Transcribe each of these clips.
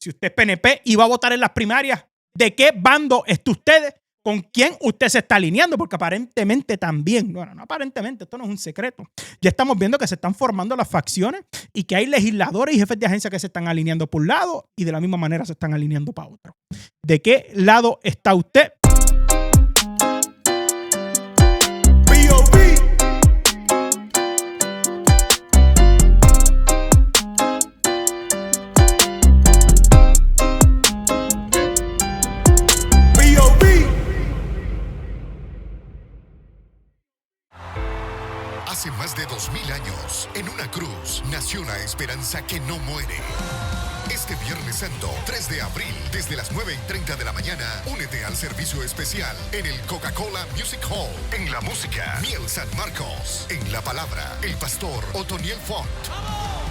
Si usted es PNP y va a votar en las primarias, ¿de qué bando está usted? ¿Con quién usted se está alineando? Porque aparentemente también, bueno, no aparentemente, esto no es un secreto. Ya estamos viendo que se están formando las facciones y que hay legisladores y jefes de agencia que se están alineando por un lado y de la misma manera se están alineando para otro. ¿De qué lado está usted? Hace más de 2000 años, en una cruz, nació la esperanza que no muere. Este Viernes Santo, 3 de abril, desde las 9:30 de la mañana, únete al servicio especial en el Coca-Cola Music Hall. En la música, Miel San Marcos. En la palabra, el pastor Otoniel Font.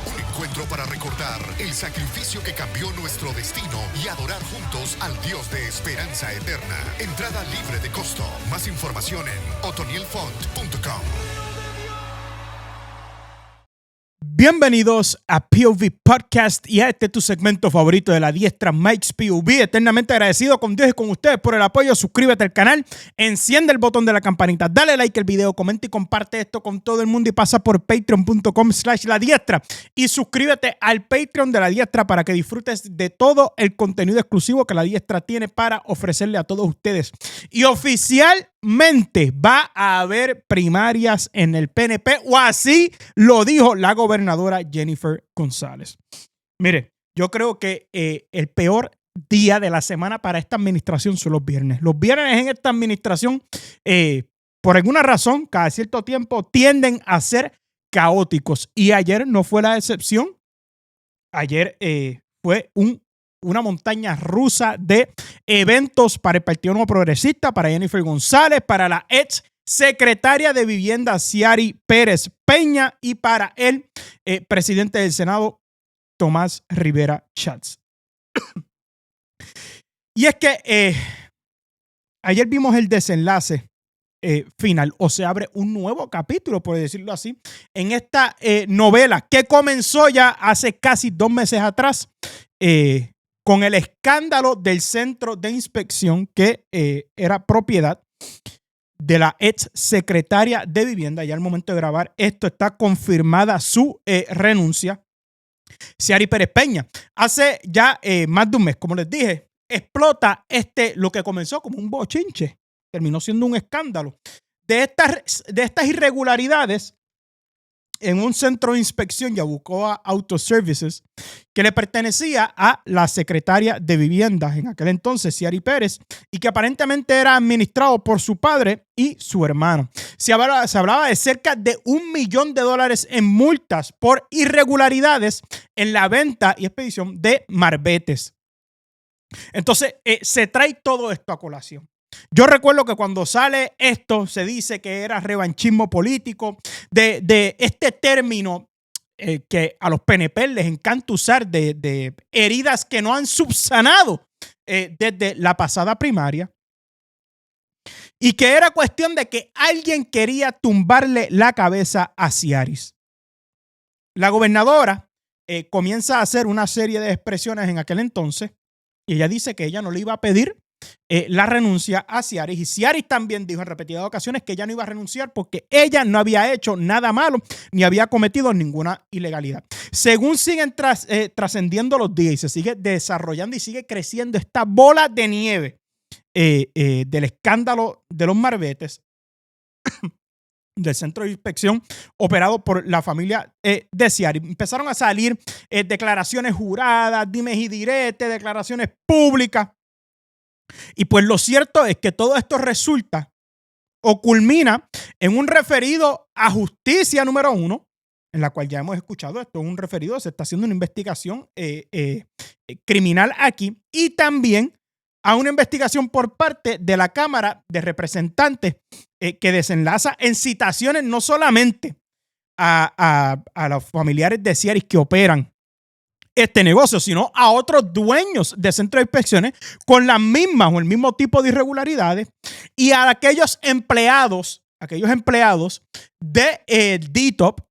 Un encuentro para recordar el sacrificio que cambió nuestro destino y adorar juntos al Dios de esperanza eterna. Entrada libre de costo. Más información en otonielfont.com. Bienvenidos a POV Podcast y a tu segmento favorito de la diestra, Mike's POV. Eternamente agradecido con Dios y con ustedes por el apoyo. Suscríbete al canal, enciende el botón de la campanita, dale like al video, comenta y comparte esto con todo el mundo y pasa por patreon.com/la diestra y suscríbete al Patreon de la diestra para que disfrutes de todo el contenido exclusivo que la diestra tiene para ofrecerle a todos ustedes. Y oficialmente va a haber primarias en el PNP, o así lo dijo la gobernadora Jennifer González. Mire, yo creo que el peor día de la semana para esta administración son los viernes. Los viernes en esta administración, por alguna razón, cada cierto tiempo tienden a ser caóticos. Y ayer no fue la excepción. Ayer fue una montaña rusa de eventos para el Partido Nuevo Progresista, para Jennifer González, para la ex secretaria de Vivienda Ciary Pérez Peña y para el presidente del Senado, Tomás Rivera Schatz. Y es que ayer vimos el desenlace final, o se abre un nuevo capítulo, por decirlo así, en esta novela que comenzó ya hace casi 2 meses atrás con el escándalo del centro de inspección que era propiedad de la ex secretaria de Vivienda. Ya al momento de grabar esto está confirmada su renuncia, Ciary Pérez Peña. Hace ya más de un mes, como les dije, explota lo que comenzó como un bochinche, terminó siendo un escándalo de estas irregularidades en un centro de inspección, Yabucoa Auto Services, que le pertenecía a la secretaria de Vivienda en aquel entonces, Ciary Pérez, y que aparentemente era administrado por su padre y su hermano. Se hablaba de cerca de $1 millón en multas por irregularidades en la venta y expedición de marbetes. Entonces, se trae todo esto a colación. Yo recuerdo que cuando sale esto se dice que era revanchismo político de este término que a los PNP les encanta usar de heridas que no han subsanado desde la pasada primaria, y que era cuestión de que alguien quería tumbarle la cabeza a Ciary. La gobernadora comienza a hacer una serie de expresiones en aquel entonces y ella dice que ella no le iba a pedir la renuncia a Ciary, y Ciary también dijo en repetidas ocasiones que ella no iba a renunciar porque ella no había hecho nada malo ni había cometido ninguna ilegalidad. Según siguen trascendiendo los días y se sigue desarrollando y sigue creciendo esta bola de nieve del escándalo de los marbetes del centro de inspección operado por la familia de Ciary, empezaron a salir declaraciones juradas, dimes y diretes, declaraciones públicas. Y pues lo cierto es que todo esto resulta o culmina en un referido a justicia número 1, en la cual ya hemos escuchado esto, un referido, se está haciendo una investigación criminal aquí, y también a una investigación por parte de la Cámara de Representantes que desenlaza en citaciones no solamente a los familiares de Ciary que operan este negocio, sino a otros dueños de centros de inspecciones con las mismas o el mismo tipo de irregularidades, y a aquellos empleados de DTOP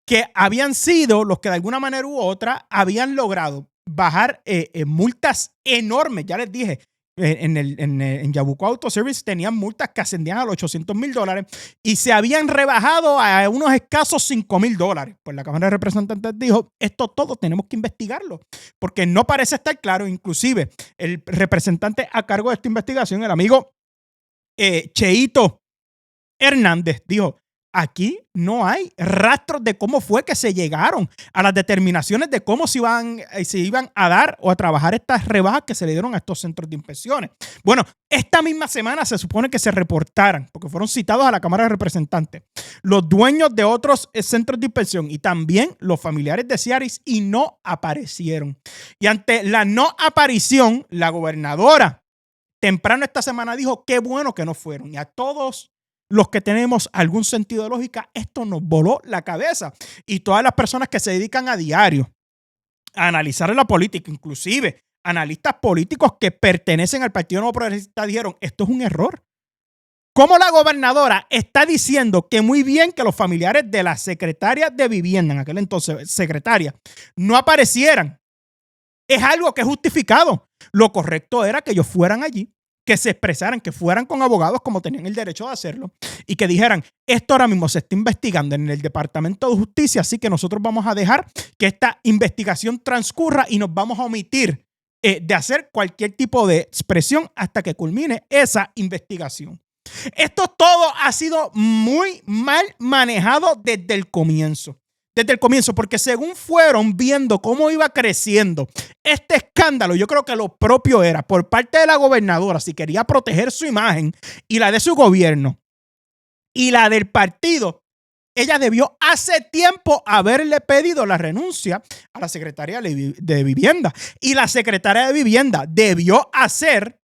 que habían sido los que de alguna manera u otra habían logrado bajar multas enormes. Ya les dije, en Yabucoa Auto Service tenían multas que ascendían a los $800,000 y se habían rebajado a unos escasos $5,000. Pues la Cámara de Representantes dijo, esto todo tenemos que investigarlo, porque no parece estar claro. Inclusive el representante a cargo de esta investigación, el amigo Cheito Hernández, dijo, aquí no hay rastros de cómo fue que se llegaron a las determinaciones de cómo se iban a dar o a trabajar estas rebajas que se le dieron a estos centros de inspecciones. Bueno, esta misma semana se supone que se reportaran, porque fueron citados a la Cámara de Representantes, los dueños de otros centros de inspección y también los familiares de Ciaris, y no aparecieron. Y ante la no aparición, la gobernadora temprano esta semana dijo, qué bueno que no fueron. Y a todos los que tenemos algún sentido de lógica, esto nos voló la cabeza. Y todas las personas que se dedican a diario a analizar la política, inclusive analistas políticos que pertenecen al Partido Nuevo Progresista, dijeron, esto es un error. ¿Cómo la gobernadora está diciendo que muy bien que los familiares de la secretaria de Vivienda, en aquel entonces secretaria, no aparecieran? Es algo que es justificado. Lo correcto era que ellos fueran allí, que se expresaran, que fueran con abogados como tenían el derecho de hacerlo y que dijeran, esto ahora mismo se está investigando en el Departamento de Justicia, así que nosotros vamos a dejar que esta investigación transcurra y nos vamos a omitir de hacer cualquier tipo de expresión hasta que culmine esa investigación. Esto todo ha sido muy mal manejado desde el comienzo. Desde el comienzo, porque según fueron viendo cómo iba creciendo este escándalo, yo creo que lo propio era por parte de la gobernadora, si quería proteger su imagen y la de su gobierno y la del partido, ella debió hace tiempo haberle pedido la renuncia a la secretaria de Vivienda. Y la secretaria de Vivienda debió hacer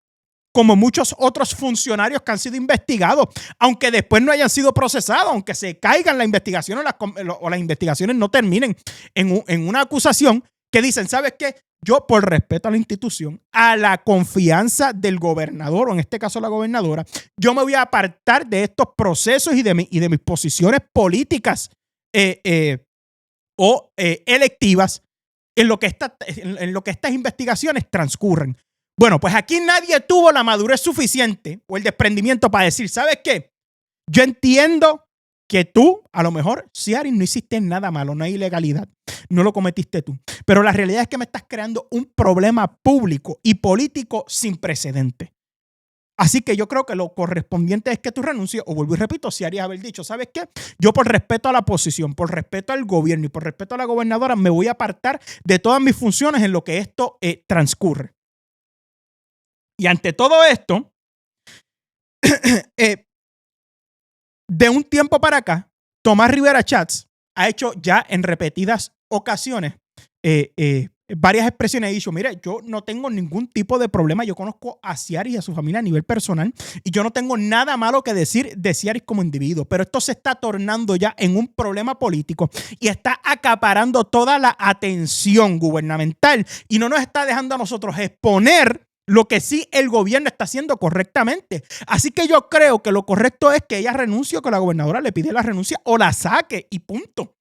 como muchos otros funcionarios que han sido investigados, aunque después no hayan sido procesados, aunque se caigan la investigación o las investigaciones no terminen en una acusación, que dicen, ¿sabes qué? Yo, por respeto a la institución, a la confianza del gobernador, o en este caso la gobernadora, yo me voy a apartar de estos procesos y de mis posiciones políticas o electivas en lo que estas investigaciones transcurren. Bueno, pues aquí nadie tuvo la madurez suficiente o el desprendimiento para decir, ¿sabes qué? Yo entiendo que tú, a lo mejor, Ciaris, no hiciste nada malo, no hay ilegalidad, no lo cometiste tú. Pero la realidad es que me estás creando un problema público y político sin precedente. Así que yo creo que lo correspondiente es que tú renuncies, o vuelvo y repito, Ciaris haber dicho, ¿sabes qué? Yo por respeto a la posición, por respeto al gobierno y por respeto a la gobernadora, me voy a apartar de todas mis funciones en lo que esto transcurre. Y ante todo esto, de un tiempo para acá, Tomás Rivera Schatz ha hecho ya en repetidas ocasiones varias expresiones. Ha dicho, mire, yo no tengo ningún tipo de problema. Yo conozco a Ciaris y a su familia a nivel personal y yo no tengo nada malo que decir de Ciaris como individuo. Pero esto se está tornando ya en un problema político y está acaparando toda la atención gubernamental y no nos está dejando a nosotros exponer lo que sí el gobierno está haciendo correctamente. Así que yo creo que lo correcto es que ella renuncie o que la gobernadora le pide la renuncia o la saque y punto.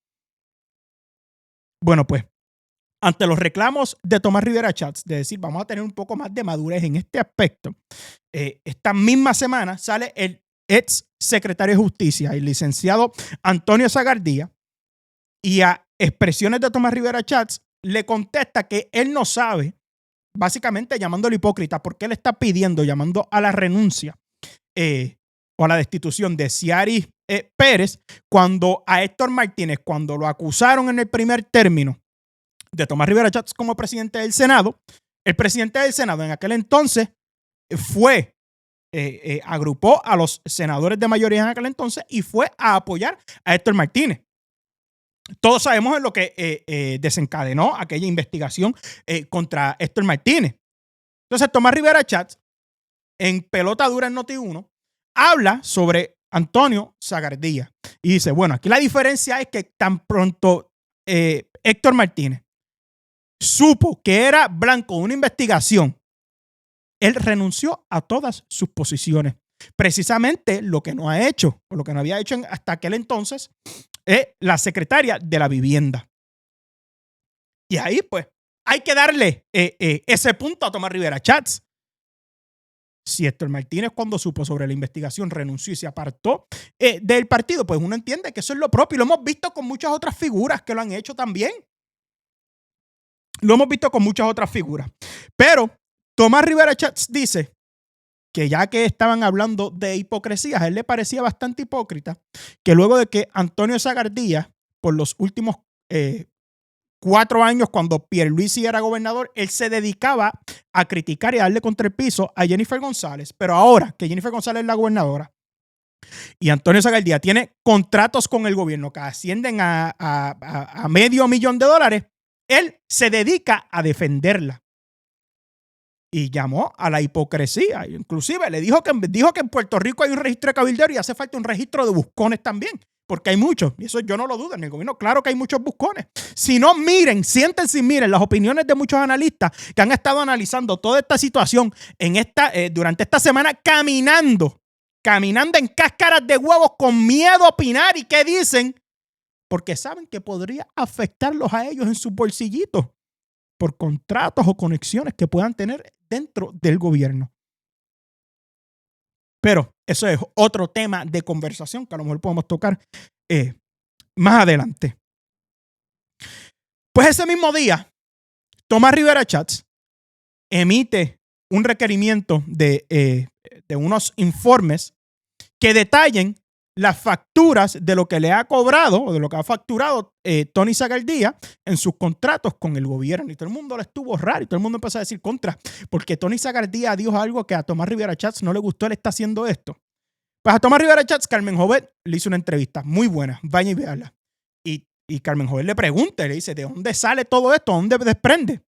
Bueno, pues, ante los reclamos de Tomás Rivera Schatz de decir vamos a tener un poco más de madurez en este aspecto, esta misma semana sale el ex secretario de Justicia, el licenciado Antonio Zagardía, y a expresiones de Tomás Rivera Schatz le contesta que él no sabe, básicamente llamándolo hipócrita, porque él está pidiendo, llamando a la renuncia o a la destitución de Ciaris Pérez, cuando a Héctor Martínez, cuando lo acusaron en el primer término de Tomás Rivera Schatz como presidente del Senado, el presidente del Senado en aquel entonces agrupó a los senadores de mayoría en aquel entonces y fue a apoyar a Héctor Martínez. Todos sabemos en lo que desencadenó aquella investigación contra Héctor Martínez. Entonces, Tomás Rivera Schatz, en Pelota Dura en Noti1, habla sobre Antonio Zagardía. Y dice, bueno, aquí la diferencia es que tan pronto Héctor Martínez supo que era blanco de una investigación, él renunció a todas sus posiciones. Precisamente lo que no ha hecho, o lo que no había hecho hasta aquel entonces, es la secretaria de la Vivienda. Y ahí, pues, hay que darle ese punto a Tomás Rivera Chats. Si Héctor Martínez, cuando supo sobre la investigación, renunció y se apartó del partido, pues uno entiende que eso es lo propio. Y lo hemos visto con muchas otras figuras que lo han hecho también. Lo hemos visto con muchas otras figuras. Pero Tomás Rivera Chats dice que ya que estaban hablando de hipocresías, a él le parecía bastante hipócrita que luego de que Antonio Sagardía, por los últimos 4 años, cuando Pierluisi era gobernador, él se dedicaba a criticar y a darle contra el piso a Jennifer González. Pero ahora que Jennifer González es la gobernadora y Antonio Sagardía tiene contratos con el gobierno que ascienden a $500,000, él se dedica a defenderla. Y llamó a la hipocresía. Inclusive le dijo que en Puerto Rico hay un registro de cabildero y hace falta un registro de buscones también. Porque hay muchos. Y eso yo no lo dudo. En el gobierno, claro que hay muchos buscones. Si no, miren, siéntense y miren las opiniones de muchos analistas que han estado analizando toda esta situación durante esta semana caminando en cáscaras de huevos con miedo a opinar. ¿Y qué dicen? Porque saben que podría afectarlos a ellos en sus bolsillitos por contratos o conexiones que puedan tener dentro del gobierno. Pero eso es otro tema de conversación que a lo mejor podemos tocar más adelante. Pues ese mismo día, Tomás Rivera Chats emite un requerimiento de unos informes que detallen las facturas de lo que le ha cobrado o de lo que ha facturado Tony Sagardía en sus contratos con el gobierno. Y todo el mundo le estuvo raro y todo el mundo empezó a decir contra, porque Tony Sagardía dijo algo que a Tomás Rivera Chats no le gustó, él está haciendo esto. Pues a Tomás Rivera Chats, Carmen Jovet le hizo una entrevista muy buena, vayan y véanla. Y Carmen Jovet le pregunta, le dice, ¿de dónde sale todo esto? ¿Dónde desprende?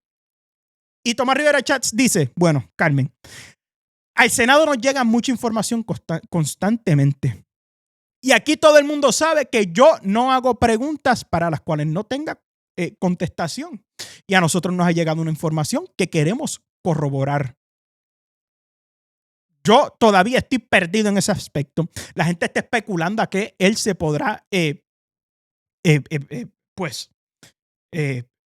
Y Tomás Rivera Chats dice, bueno, Carmen, al Senado nos llega mucha información constantemente. Y aquí todo el mundo sabe que yo no hago preguntas para las cuales no tenga contestación. Y a nosotros nos ha llegado una información que queremos corroborar. Yo todavía estoy perdido en ese aspecto. La gente está especulando a que él se podrá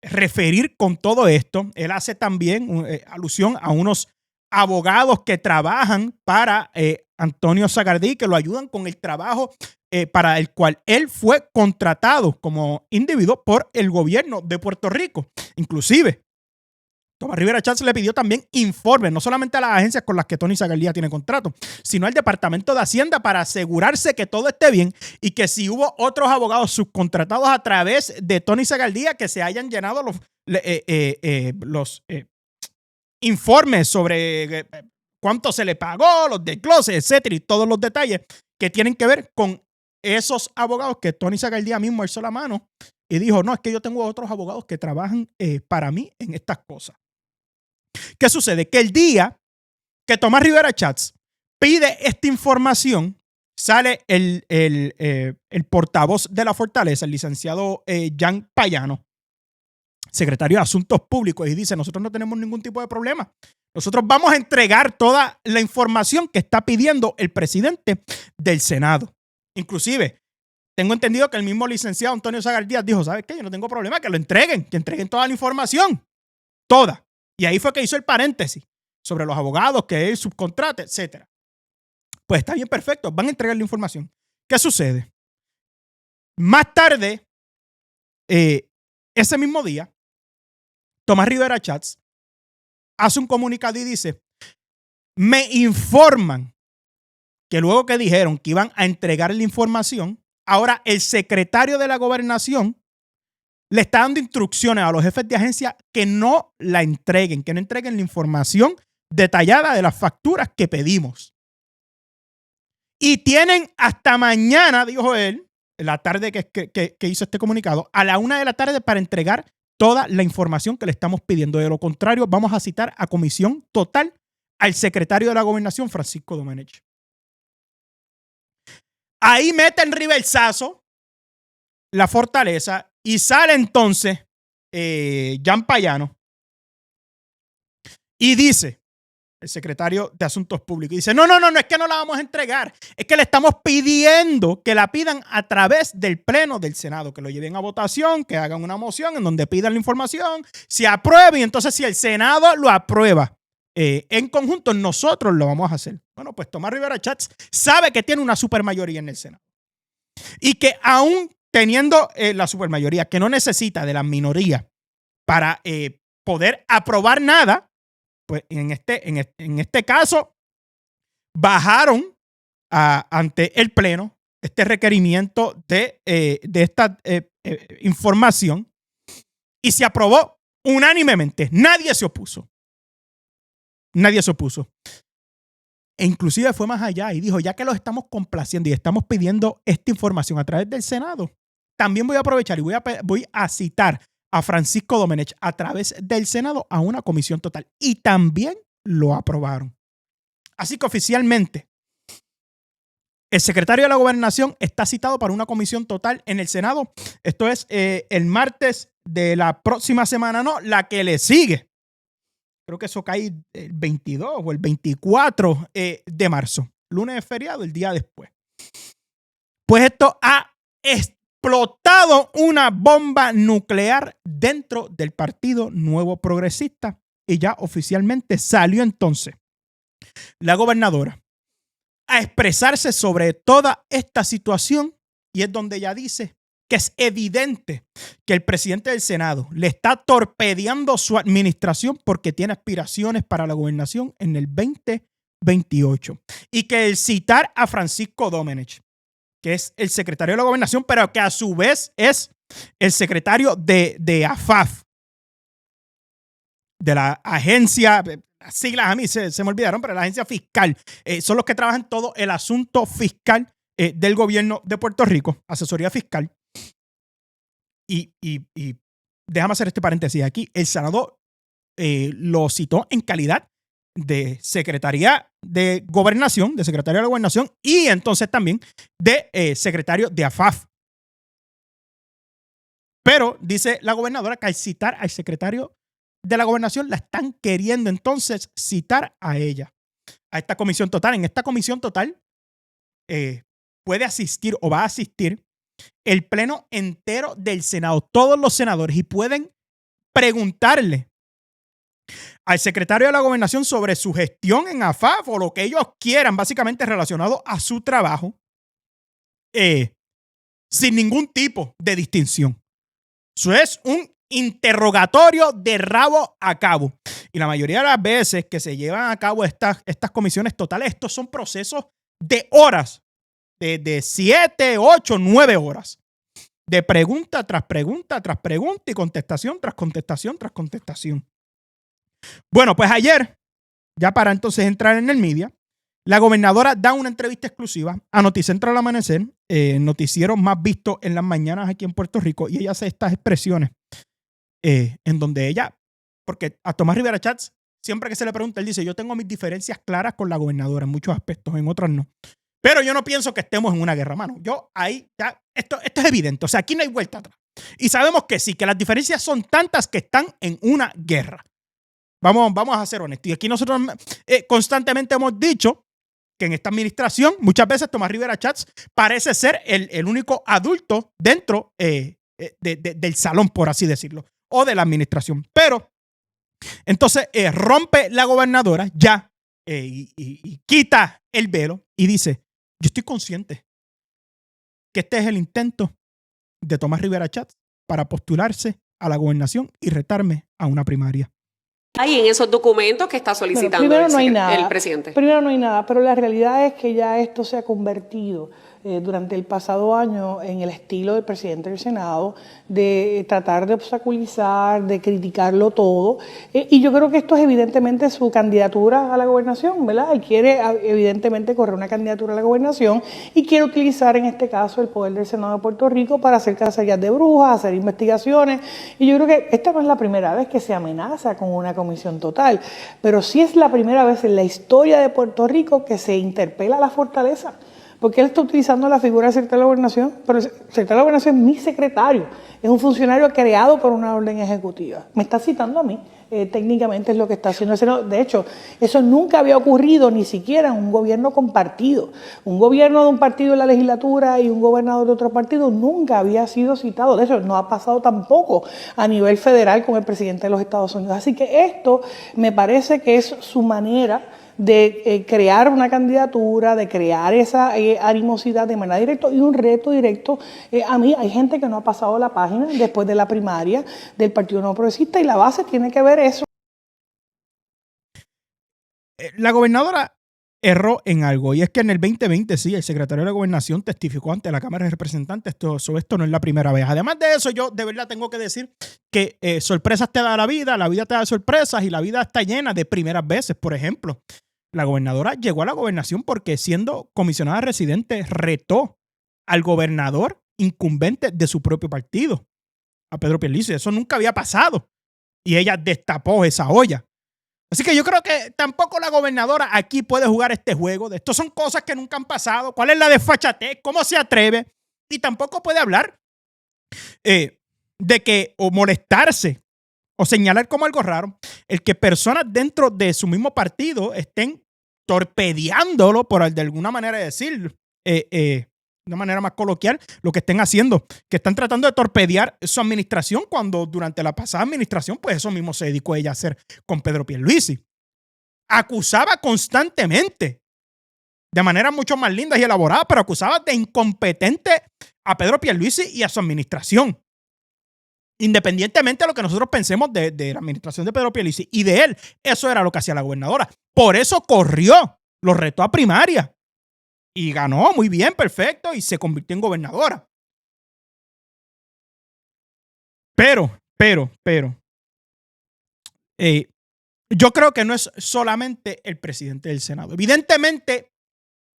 referir con todo esto. Él hace también alusión a unos abogados que trabajan para Antonio Sagardía, que lo ayudan con el trabajo para el cual él fue contratado como individuo por el gobierno de Puerto Rico. Inclusive, Tomás Rivera Chats le pidió también informes, no solamente a las agencias con las que Tony Sagardía tiene contrato, sino al Departamento de Hacienda para asegurarse que todo esté bien y que si hubo otros abogados subcontratados a través de Tony Sagardía que se hayan llenado los informes sobre cuánto se le pagó, los desgloses, etcétera, y todos los detalles que tienen que ver con esos abogados que Tony Sagardía mismo alzó la mano y dijo, no, es que yo tengo otros abogados que trabajan para mí en estas cosas. ¿Qué sucede? Que el día que Tomás Rivera Chats pide esta información, sale el portavoz de la Fortaleza, el licenciado Jan Payano, secretario de Asuntos Públicos, y dice, nosotros no tenemos ningún tipo de problema. Nosotros vamos a entregar toda la información que está pidiendo el presidente del Senado. Inclusive, tengo entendido que el mismo licenciado Antonio Sagardía dijo, ¿sabes qué? Yo no tengo problema, que entreguen toda la información. Toda. Y ahí fue que hizo el paréntesis sobre los abogados que él subcontrata, etcétera. Pues está bien, perfecto. Van a entregar la información. ¿Qué sucede? Más tarde, ese mismo día, Tomás Rivera Chats hace un comunicado y dice, me informan que luego que dijeron que iban a entregar la información, ahora el secretario de la Gobernación le está dando instrucciones a los jefes de agencia que no la entreguen, que no entreguen la información detallada de las facturas que pedimos. Y tienen hasta mañana, dijo él, la tarde que hizo este comunicado, a la 1 de la tarde para entregar toda la información que le estamos pidiendo. De lo contrario, vamos a citar a comisión total al secretario de la Gobernación, Francisco Domenech. Ahí mete en reversazo la Fortaleza y sale entonces Jan Payano y dice, el secretario de Asuntos Públicos. Y dice, no, es que no la vamos a entregar. Es que le estamos pidiendo que la pidan a través del Pleno del Senado, que lo lleven a votación, que hagan una moción en donde pidan la información, se apruebe y entonces si el Senado lo aprueba en conjunto, nosotros lo vamos a hacer. Bueno, pues Tomás Rivera Schatz sabe que tiene una supermayoría en el Senado y que aún teniendo la supermayoría, que no necesita de la minoría para poder aprobar nada, pues en este caso bajaron ante el Pleno este requerimiento de esta información y se aprobó unánimemente. Nadie se opuso. E inclusive fue más allá y dijo, ya que los estamos complaciendo y estamos pidiendo esta información a través del Senado, también voy a aprovechar y voy a citar a Francisco Domenech a través del Senado a una comisión total. Y también lo aprobaron. Así que oficialmente, el secretario de la Gobernación está citado para una comisión total en el Senado. Esto es el martes de la próxima semana, no, la que le sigue. Creo que eso cae el 22 o el 24 de marzo. Lunes es feriado, el día después. Pues esto ha explotado una bomba nuclear dentro del Partido Nuevo Progresista y ya oficialmente salió entonces la gobernadora a expresarse sobre toda esta situación y es donde ella dice que es evidente que el presidente del Senado le está torpedeando su administración porque tiene aspiraciones para la gobernación en el 2028 y que el citar a Francisco Domenech, que es el secretario de la Gobernación, pero que a su vez es el secretario de AFAF, de la agencia, las siglas a mí se me olvidaron, pero la agencia fiscal, son los que trabajan todo el asunto fiscal del gobierno de Puerto Rico, asesoría fiscal. Y déjame hacer este paréntesis aquí. El Senado lo citó en calidad de Secretaría de Gobernación, de Secretario de la Gobernación y entonces también de Secretario de AFAF. Pero dice la gobernadora que al citar al Secretario de la Gobernación la están queriendo entonces citar a ella, a esta comisión total. En esta comisión total puede asistir o va a asistir el pleno entero del Senado, todos los senadores, y pueden preguntarle al secretario de la Gobernación sobre su gestión en AFAF o lo que ellos quieran, básicamente relacionado a su trabajo, sin ningún tipo de distinción. Eso es un interrogatorio de rabo a cabo. Y la mayoría de las veces que se llevan a cabo estas comisiones totales, estos son procesos de horas, de 7, 8, 9 horas. De pregunta tras pregunta tras pregunta y contestación tras contestación tras contestación. Bueno, pues ayer, ya para entonces entrar en el media, la gobernadora da una entrevista exclusiva a Noticentro al Amanecer, noticiero más visto en las mañanas aquí en Puerto Rico, y ella hace estas expresiones en donde ella, porque a Tomás Rivera Schatz, siempre que se le pregunta, él dice, yo tengo mis diferencias claras con la gobernadora en muchos aspectos, en otros no. Pero yo no pienso que estemos en una guerra, mano. Yo ahí ya, esto es evidente. O sea, aquí no hay vuelta atrás. Y sabemos que sí, que las diferencias son tantas que están en una guerra. Vamos a ser honestos. Y aquí nosotros constantemente hemos dicho que en esta administración, muchas veces Tomás Rivera Schatz parece ser el único adulto dentro del salón, por así decirlo, o de la administración. Pero entonces rompe la gobernadora ya y quita el velo y dice, yo estoy consciente que este es el intento de Tomás Rivera Schatz para postularse a la gobernación y retarme a una primaria. Hay en esos documentos que está solicitando el presidente. Primero no hay nada, pero la realidad es que ya esto se ha convertido durante el pasado año en el estilo del presidente del Senado de tratar de obstaculizar, de criticarlo todo. Y yo creo que esto es evidentemente su candidatura a la gobernación, ¿verdad? Él quiere evidentemente correr una candidatura a la gobernación y quiere utilizar en este caso el poder del Senado de Puerto Rico para hacer cacerías de brujas, hacer investigaciones. Y yo creo que esta no es la primera vez que se amenaza con una comisión total, pero sí es la primera vez en la historia de Puerto Rico que se interpela a la fortaleza. Porque él está utilizando la figura del secretario de la Gobernación, pero el secretario de la Gobernación es mi secretario, es un funcionario creado por una orden ejecutiva. Me está citando a mí. técnicamente es lo que está haciendo el Senado. De hecho, eso nunca había ocurrido ni siquiera en un gobierno compartido. Un gobierno de un partido en la legislatura y un gobernador de otro partido nunca había sido citado. De hecho, no ha pasado tampoco a nivel federal con el presidente de los Estados Unidos. Así que esto me parece que es su manera de crear una candidatura, de crear esa animosidad de manera directa y un reto directo. A mí hay gente que no ha pasado la página después de la primaria del Partido Nuevo Progresista y la base tiene que ver eso. La gobernadora erró en algo, y es que en el 2020, sí, el secretario de la Gobernación testificó ante la Cámara de Representantes. Esto no es la primera vez. Además de eso, yo de verdad tengo que decir que sorpresas te da la vida te da sorpresas, y la vida está llena de primeras veces. Por ejemplo, la gobernadora llegó a la gobernación porque, siendo comisionada residente, retó al gobernador incumbente de su propio partido, a Pedro Pierluisi. Eso nunca había pasado, y ella destapó esa olla. Así que yo creo que tampoco la gobernadora aquí puede jugar este juego. Estos son cosas que nunca han pasado. ¿Cuál es la desfachatez? ¿Cómo se atreve? Y tampoco puede hablar de que, o molestarse, o señalar como algo raro, el que personas dentro de su mismo partido estén torpedeándolo, por de alguna manera decir, de una manera más coloquial, lo que estén haciendo, que están tratando de torpedear su administración, cuando durante la pasada administración, pues eso mismo se dedicó ella a hacer con Pedro Pierluisi. Acusaba constantemente, de manera mucho más linda y elaborada, pero acusaba de incompetente a Pedro Pierluisi y a su administración. Independientemente de lo que nosotros pensemos de la administración de Pedro Pierluisi y de él, eso era lo que hacía la gobernadora. Por eso corrió, lo retó a primaria y ganó muy bien, perfecto, y se convirtió en gobernadora. Pero, yo creo que no es solamente el presidente del Senado. Evidentemente,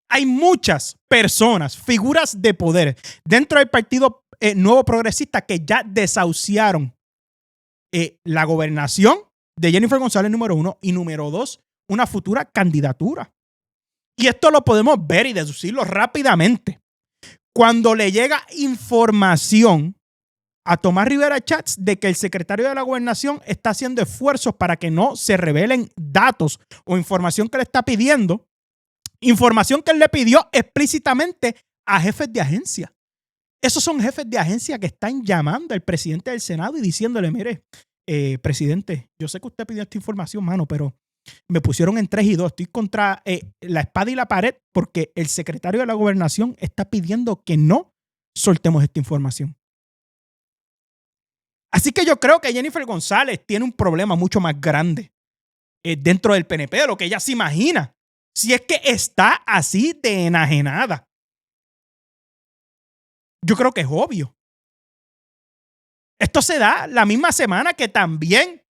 hay muchas personas, figuras de poder dentro del Partido Nuevo Progresista, que ya desahuciaron la gobernación de Jennifer González, número 1, y número 2, una futura candidatura. Y esto lo podemos ver y deducirlo rápidamente. Cuando le llega información a Tomás Rivera Schatz de que el secretario de la Gobernación está haciendo esfuerzos para que no se revelen datos o información que le está pidiendo, información que él le pidió explícitamente a jefes de agencia. Esos son jefes de agencia que están llamando al presidente del Senado y diciéndole: mire, presidente, yo sé que usted pidió esta información, mano, pero me pusieron en 3 y 2. Estoy contra la espada y la pared porque el secretario de la Gobernación está pidiendo que no soltemos esta información. Así que yo creo que Jennifer González tiene un problema mucho más grande dentro del PNP de lo que ella se imagina, si es que está así de enajenada. Yo creo que es obvio. Esto se da la misma semana que también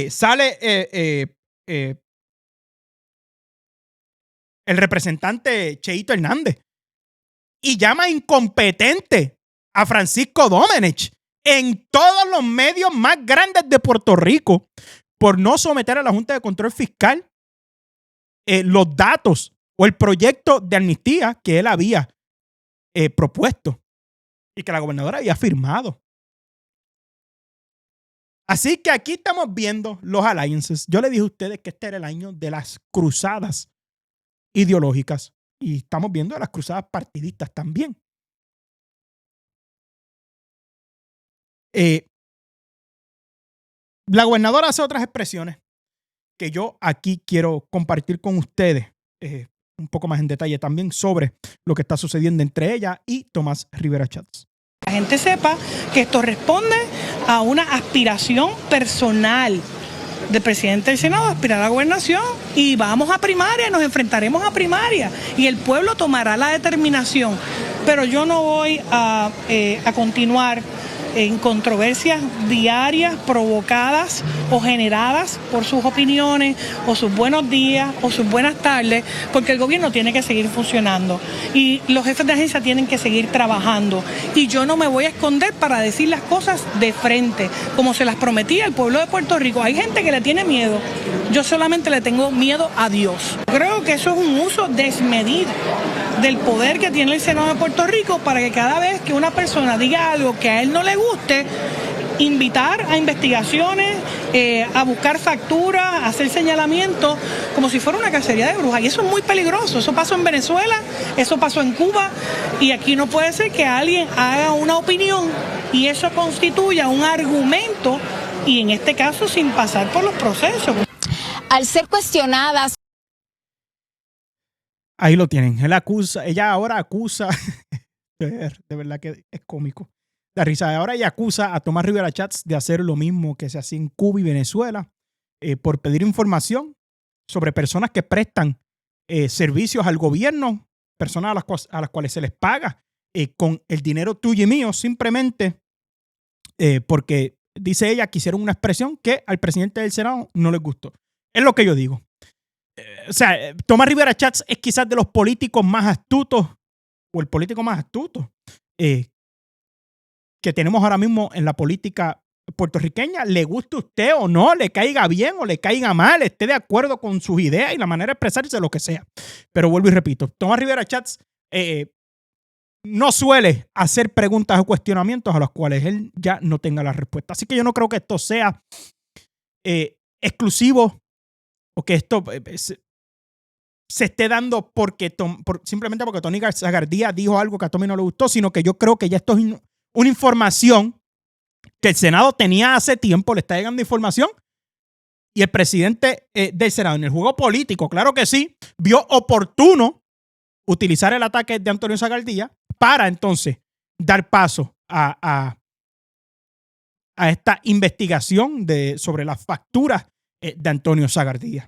sale el representante Cheito Hernández y llama incompetente a Francisco Domenech en todos los medios más grandes de Puerto Rico por no someter a la Junta de Control Fiscal los datos o el proyecto de amnistía que él había propuesto y que la gobernadora había firmado. Así que aquí estamos viendo los alliances. Yo le dije a ustedes que este era el año de las cruzadas ideológicas y estamos viendo las cruzadas partidistas también. La gobernadora hace otras expresiones que yo aquí quiero compartir con ustedes un poco más en detalle también sobre lo que está sucediendo entre ella y Tomás Rivera Schatz. La gente sepa que esto responde a una aspiración personal del presidente del Senado, aspirar a la gobernación, y vamos a primaria, nos enfrentaremos a primaria y el pueblo tomará la determinación. Pero yo no voy a continuar en controversias diarias provocadas o generadas por sus opiniones o sus buenos días o sus buenas tardes, porque el gobierno tiene que seguir funcionando y los jefes de agencia tienen que seguir trabajando, y yo no me voy a esconder para decir las cosas de frente como se las prometí al pueblo de Puerto Rico. Hay gente que le tiene miedo, yo solamente le tengo miedo a Dios. Creo que eso es un uso desmedido del poder que tiene el Senado de Puerto Rico para que cada vez que una persona diga algo que a él no le guste, invitar a investigaciones a buscar facturas, a hacer señalamientos, como si fuera una cacería de brujas. Y eso es muy peligroso. Eso pasó en Venezuela, eso pasó en Cuba, y aquí no puede ser que alguien haga una opinión y eso constituya un argumento, y en este caso sin pasar por los procesos. Al ser cuestionadas. Ahí lo tienen. Ella ahora acusa, de verdad que es cómico. La risa. Ahora ella acusa a Tomás Rivera Chats de hacer lo mismo que se hacía en Cuba y Venezuela, por pedir información sobre personas que prestan servicios al gobierno, personas a las cuales se les paga con el dinero tuyo y mío, simplemente porque, dice ella, que hicieron una expresión que al presidente del Senado no les gustó. Es lo que yo digo. O sea, Tomás Rivera Chats es quizás de los políticos más astutos, o el político más astuto que tenemos ahora mismo en la política puertorriqueña. Le guste a usted o no, le caiga bien o le caiga mal, esté de acuerdo con sus ideas y la manera de expresarse, lo que sea. Pero vuelvo y repito, Tomás Rivera Chats no suele hacer preguntas o cuestionamientos a los cuales él ya no tenga la respuesta. Así que yo no creo que esto sea exclusivo o que esto se esté dando simplemente porque Tony Zagardía dijo algo que a Tommy no le gustó, sino que yo creo que ya esto es una información que el Senado tenía hace tiempo, le está llegando información, y el presidente del Senado, en el juego político, claro que sí, vio oportuno utilizar el ataque de Antonio Zagardía para entonces dar paso a esta investigación sobre las facturas de Antonio Zagardía.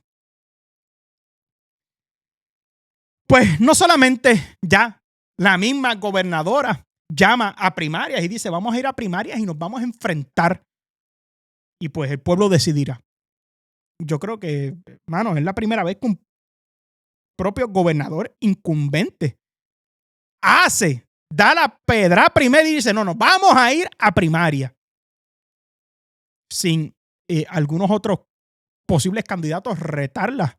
Pues no solamente ya la misma gobernadora llama a primarias y dice, vamos a ir a primarias y nos vamos a enfrentar y pues el pueblo decidirá. Yo creo que, mano, es la primera vez que un propio gobernador incumbente da la pedra primero y dice, no, vamos a ir a primaria, sin algunos otros posibles candidatos retarla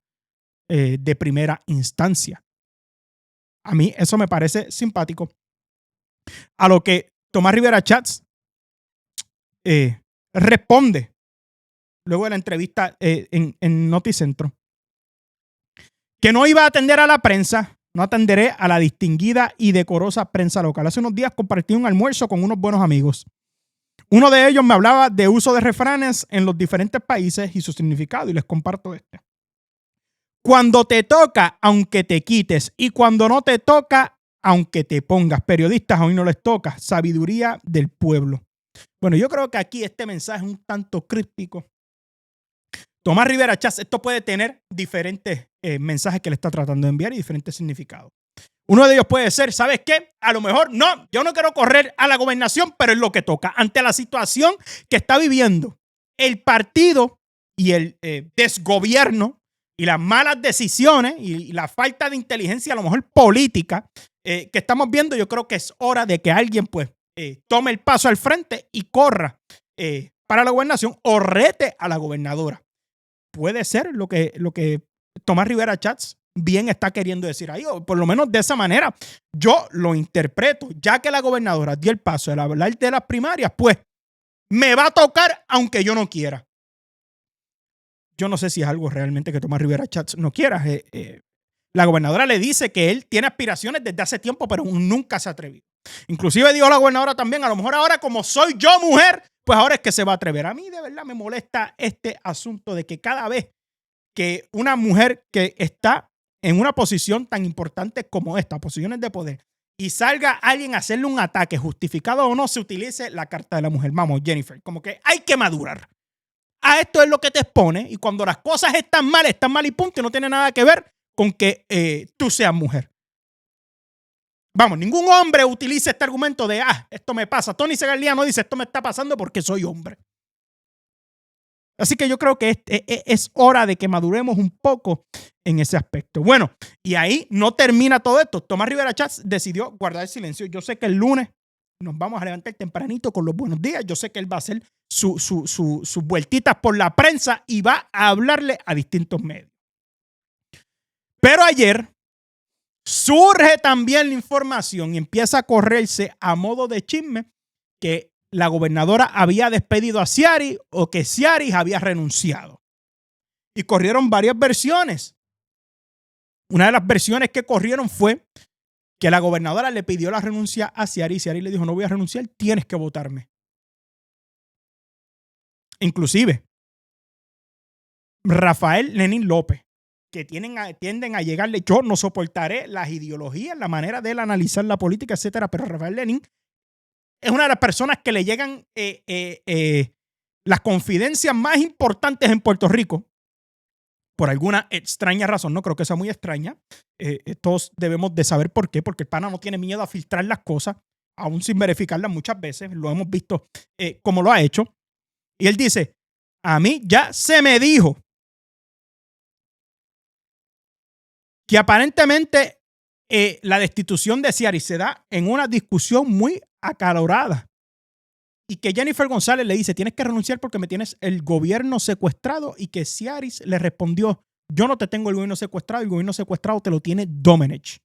de primera instancia. A mí eso me parece simpático. A lo que Tomás Rivera Chats responde luego de la entrevista en Noticentro, que no iba a atender a la prensa, no atenderé a la distinguida y decorosa prensa local. Hace unos días compartí un almuerzo con unos buenos amigos. Uno de ellos me hablaba de uso de refranes en los diferentes países y su significado, y les comparto este. Cuando te toca, aunque te quites, y cuando no te toca, aunque te pongas. Periodistas, hoy no les toca. Sabiduría del pueblo. Bueno, yo creo que aquí este mensaje es un tanto críptico. Tomás Rivera Chats, esto puede tener diferentes mensajes que le está tratando de enviar y diferentes significados. Uno de ellos puede ser, ¿sabes qué? A lo mejor no, yo no quiero correr a la gobernación, pero es lo que toca. Ante la situación que está viviendo el partido y el desgobierno y las malas decisiones y la falta de inteligencia, a lo mejor política, que estamos viendo, yo creo que es hora de que alguien pues tome el paso al frente y corra para la gobernación o rete a la gobernadora. Puede ser lo que Tomás Rivera Chats bien está queriendo decir ahí, o por lo menos de esa manera yo lo interpreto, ya que la gobernadora dio el paso de hablar de las primarias, pues me va a tocar aunque yo no quiera. Yo no sé si es algo realmente que Tomás Rivera Chats no quiera. La gobernadora le dice que él tiene aspiraciones desde hace tiempo, pero nunca se ha atrevido. Inclusive dijo la gobernadora también, a lo mejor ahora como soy yo mujer, pues ahora es que se va a atrever. A mí de verdad me molesta este asunto de que cada vez que una mujer que está en una posición tan importante como esta, posiciones de poder, y salga alguien a hacerle un ataque, justificado o no, se utilice la carta de la mujer. Vamos, Jennifer, como que hay que madurar. A esto es lo que te expone, y cuando las cosas están mal y punto, y no tiene nada que ver con que tú seas mujer. Vamos, ningún hombre utiliza este argumento de, esto me pasa. Tony Zagardía no dice, esto me está pasando porque soy hombre. Así que yo creo que es hora de que maduremos un poco en ese aspecto. Bueno, y ahí no termina todo esto. Tomás Rivera Chats decidió guardar el silencio. Yo sé que el lunes nos vamos a levantar tempranito con los buenos días. Yo sé que él va a hacer sus vueltitas por la prensa y va a hablarle a distintos medios. Pero ayer surge también la información y empieza a correrse a modo de chisme que la gobernadora había despedido a Ciaris o que Ciaris había renunciado. Y corrieron varias versiones. Una de las versiones que corrieron fue que la gobernadora le pidió la renuncia a Ciaris y Ciaris le dijo, no voy a renunciar, tienes que votarme. Inclusive, Rafael Lenín López, que tienden a llegarle, yo no soportaré las ideologías, la manera de él analizar la política, etcétera, pero Rafael Lenín es una de las personas que le llegan las confidencias más importantes en Puerto Rico, por alguna extraña razón, no creo que sea muy extraña, todos debemos de saber por qué, porque el pana no tiene miedo a filtrar las cosas, aún sin verificarlas muchas veces, lo hemos visto como lo ha hecho, y él dice, a mí ya se me dijo que aparentemente la destitución de Ciaris se da en una discusión muy acalorada y que Jennifer González le dice, tienes que renunciar porque me tienes el gobierno secuestrado, y que Ciaris le respondió, yo no te tengo el gobierno secuestrado te lo tiene Domenech.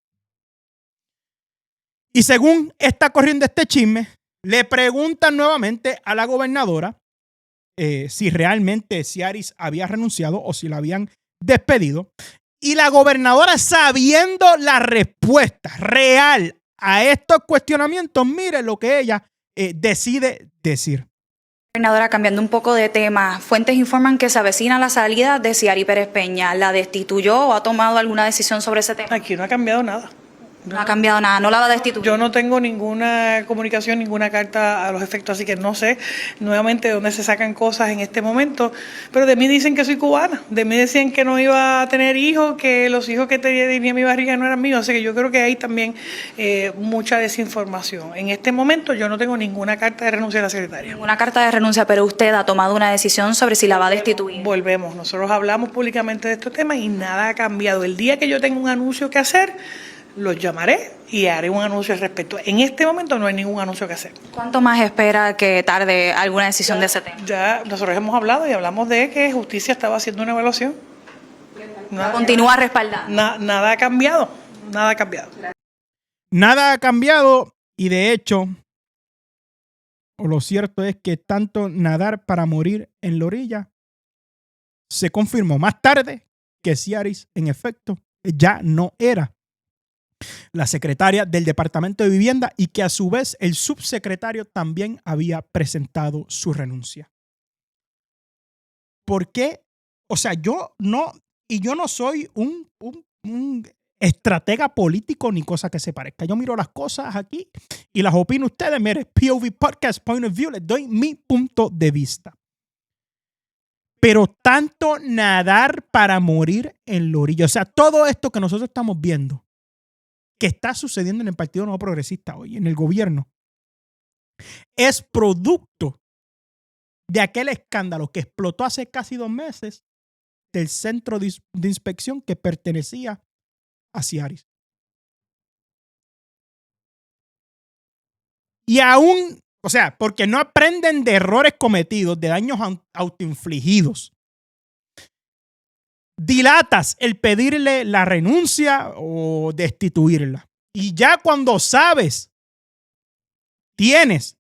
Y según está corriendo este chisme, le preguntan nuevamente a la gobernadora si realmente Ciaris había renunciado o si la habían despedido. Y la gobernadora, sabiendo la respuesta real a estos cuestionamientos, mire lo que ella decide decir. Gobernadora, cambiando un poco de tema, fuentes informan que se avecina la salida de Ciaris Pérez Peña. ¿La destituyó o ha tomado alguna decisión sobre ese tema? Aquí no ha cambiado nada. No ha cambiado nada, no la va a destituir. Yo no tengo ninguna comunicación, ninguna carta a los efectos, así que no sé nuevamente de dónde se sacan cosas en este momento, pero de mí dicen que soy cubana, de mí decían que no iba a tener hijos, que los hijos que tenía mi barriga no eran míos, así que yo creo que hay también mucha desinformación. En este momento yo no tengo ninguna carta de renuncia a la secretaria. Ninguna carta de renuncia, pero usted ha tomado una decisión sobre si la va a destituir. Volvemos, nosotros hablamos públicamente de estos temas y nada ha cambiado. El día que yo tenga un anuncio que hacer, los llamaré y haré un anuncio al respecto. En este momento no hay ningún anuncio que hacer. ¿Cuánto más espera que tarde alguna decisión de ese tema? Ya nosotros hemos hablado y hablamos de que Justicia estaba haciendo una evaluación. Continúa respaldando. Nada ha cambiado. Nada ha cambiado. Nada ha cambiado y de hecho, lo cierto es que tanto nadar para morir en la orilla se confirmó más tarde que Ciaris, en efecto, ya no era la secretaria del Departamento de Vivienda y que a su vez el subsecretario también había presentado su renuncia. ¿Por qué? O sea, yo no soy un estratega político ni cosa que se parezca. Yo miro las cosas aquí y las opino ustedes. Mire, POV Podcast Point of View, les doy mi punto de vista. Pero tanto nadar para morir en la orilla, o sea, todo esto que nosotros estamos viendo, que está sucediendo en el Partido Nuevo Progresista hoy, en el gobierno, es producto de aquel escándalo que explotó hace casi 2 meses del centro de inspección que pertenecía a Ciaris. Y aún, o sea, porque no aprenden de errores cometidos, de daños autoinfligidos, dilatas el pedirle la renuncia o destituirla. Y ya cuando sabes, tienes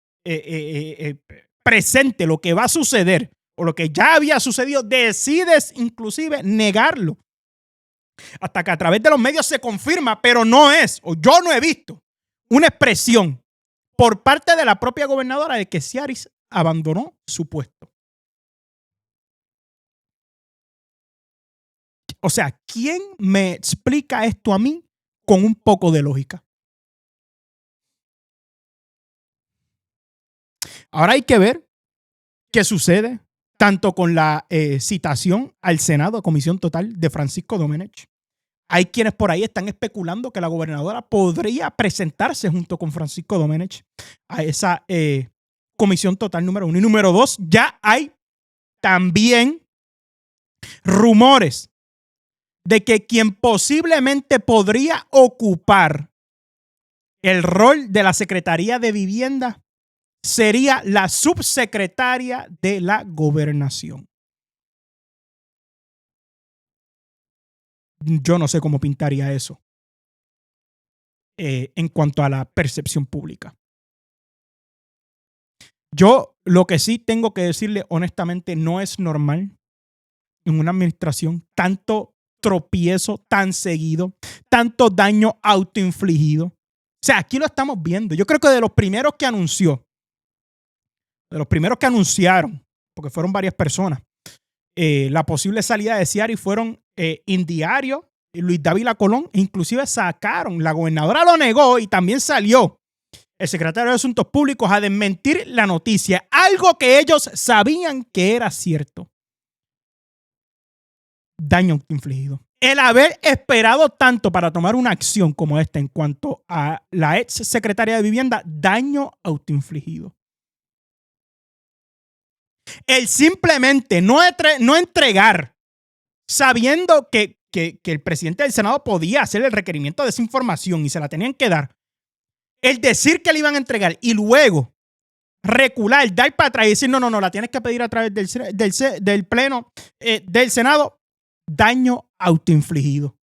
presente lo que va a suceder o lo que ya había sucedido, decides inclusive negarlo. Hasta que a través de los medios se confirma, pero no es, o yo no he visto, una expresión por parte de la propia gobernadora de que Ciaris abandonó su puesto. O sea, ¿quién me explica esto a mí con un poco de lógica? Ahora hay que ver qué sucede tanto con la citación al Senado a comisión total de Francisco Domenech. Hay quienes por ahí están especulando que la gobernadora podría presentarse junto con Francisco Domenech a esa comisión total número 1. Y número 2, ya hay también rumores de que quien posiblemente podría ocupar el rol de la Secretaría de Vivienda sería la subsecretaria de la Gobernación. Yo no sé cómo pintaría eso en cuanto a la percepción pública. Yo lo que sí tengo que decirle honestamente, no es normal en una administración tanto tropiezo tan seguido, tanto daño autoinfligido. O sea, aquí lo estamos viendo. Yo creo que de los primeros que anunciaron, porque fueron varias personas, la posible salida de Ciari fueron Indiario, Luis Dávila Colón, e inclusive sacaron, la gobernadora lo negó y también salió el secretario de Asuntos Públicos a desmentir la noticia, algo que ellos sabían que era cierto. Daño infligido. El haber esperado tanto para tomar una acción como esta en cuanto a la ex secretaria de Vivienda, daño autoinfligido. El simplemente no entregar, sabiendo que el presidente del Senado podía hacer el requerimiento de esa información y se la tenían que dar, el decir que le iban a entregar y luego recular, dar para atrás y decir no, la tienes que pedir a través del pleno del Senado, daño autoinfligido.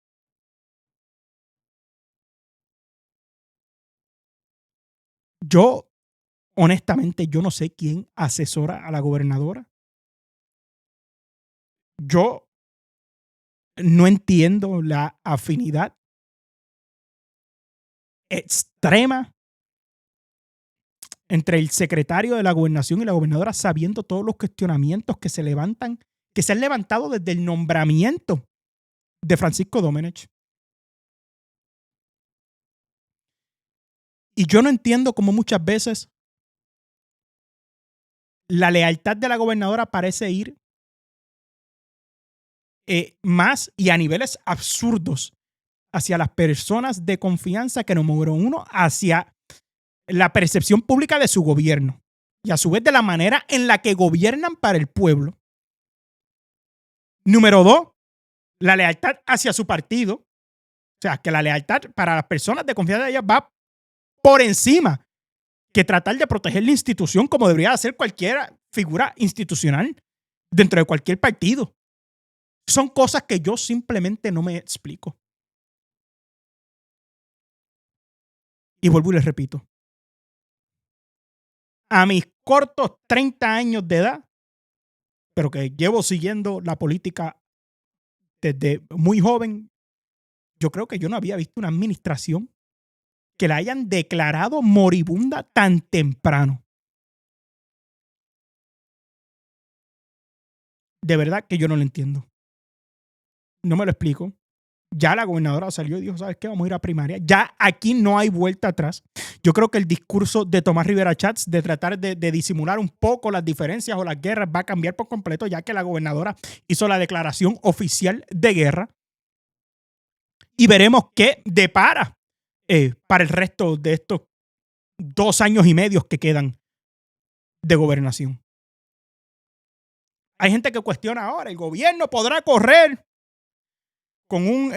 Yo, honestamente, yo no sé quién asesora a la gobernadora. Yo no entiendo la afinidad extrema entre el secretario de la gobernación y la gobernadora, sabiendo todos los cuestionamientos que se levantan, que se han levantado desde el nombramiento de Francisco Domenech. Y yo no entiendo cómo muchas veces la lealtad de la gobernadora parece ir más y a niveles absurdos hacia las personas de confianza que número uno, hacia la percepción pública de su gobierno y a su vez de la manera en la que gobiernan para el pueblo. Número dos, la lealtad hacia su partido. O sea, que la lealtad para las personas de confianza de ellas va por encima que tratar de proteger la institución como debería hacer cualquier figura institucional dentro de cualquier partido. Son cosas que yo simplemente no me explico. Y vuelvo y les repito. A mis cortos 30 años de edad, pero que llevo siguiendo la política desde muy joven, yo creo que yo no había visto una administración que la hayan declarado moribunda tan temprano. De verdad que yo no lo entiendo. No me lo explico. Ya la gobernadora salió y dijo, ¿sabes qué? Vamos a ir a primaria. Ya aquí no hay vuelta atrás. Yo creo que el discurso de Tomás Rivera Chats de tratar de disimular un poco las diferencias o las guerras va a cambiar por completo, ya que la gobernadora hizo la declaración oficial de guerra. Y veremos qué depara para el resto de estos 2 años y medio que quedan de gobernación. Hay gente que cuestiona ahora, ¿el gobierno podrá correr con un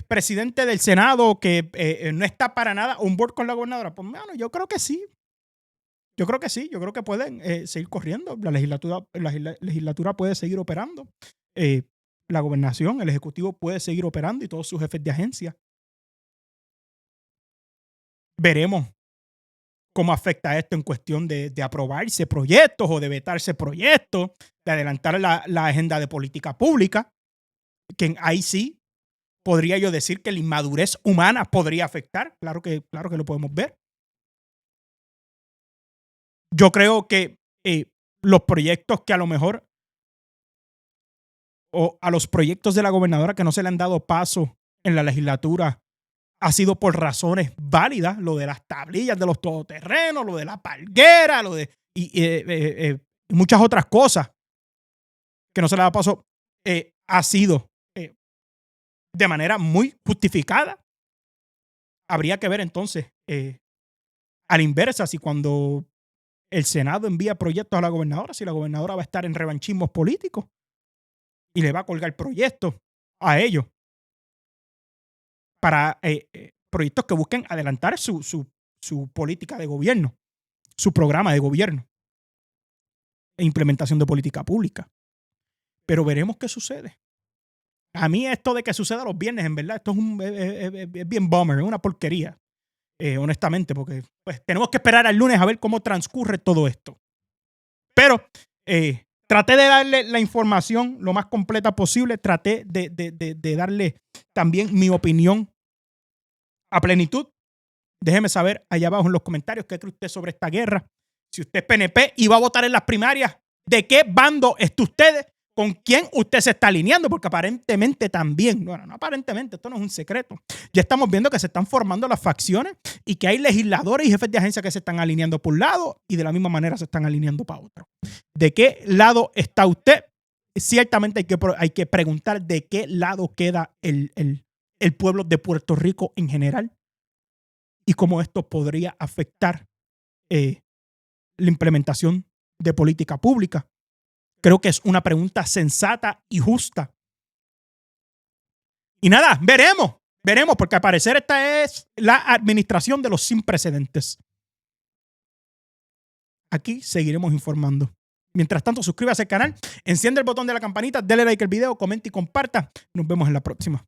presidente del Senado que no está para nada on board con la gobernadora? Pues bueno, yo creo que sí. Yo creo que sí. Yo creo que pueden seguir corriendo. La legislatura puede seguir operando. La gobernación, el ejecutivo puede seguir operando y todos sus jefes de agencia. Veremos cómo afecta esto en cuestión de aprobarse proyectos o de vetarse proyectos, de adelantar la agenda de política pública, que ahí sí podría yo decir que la inmadurez humana podría afectar. Claro que lo podemos ver. Yo creo que los proyectos que a lo mejor, o a los proyectos de la gobernadora que no se le han dado paso en la legislatura, ha sido por razones válidas, lo de las tablillas de los todoterrenos, lo de la palguera, lo de y muchas otras cosas que no se le da paso, ha sido de manera muy justificada. Habría que ver entonces a la inversa si cuando el Senado envía proyectos a la gobernadora, si la gobernadora va a estar en revanchismos políticos y le va a colgar proyectos a ellos para proyectos que busquen adelantar su política de gobierno, su programa de gobierno e implementación de política pública. Pero veremos qué sucede. A mí esto de que suceda los viernes, en verdad, esto es bien bummer, es una porquería, honestamente, porque pues, tenemos que esperar al lunes a ver cómo transcurre todo esto. Pero traté de darle la información lo más completa posible. Traté de darle también mi opinión a plenitud. Déjeme saber allá abajo en los comentarios qué cree usted sobre esta guerra. Si usted es PNP y va a votar en las primarias, ¿de qué bando está usted? ¿Con quién usted se está alineando? Porque aparentemente también, bueno, no aparentemente, esto no es un secreto. Ya estamos viendo que se están formando las facciones y que hay legisladores y jefes de agencia que se están alineando por un lado y de la misma manera se están alineando para otro. ¿De qué lado está usted? Ciertamente hay que preguntar de qué lado queda el pueblo de Puerto Rico en general y cómo esto podría afectar la implementación de política pública. Creo que es una pregunta sensata y justa. Y nada, veremos, porque al parecer esta es la administración de los sin precedentes. Aquí seguiremos informando. Mientras tanto, suscríbase al canal, enciende el botón de la campanita, dale like al video, comente y comparta. Nos vemos en la próxima.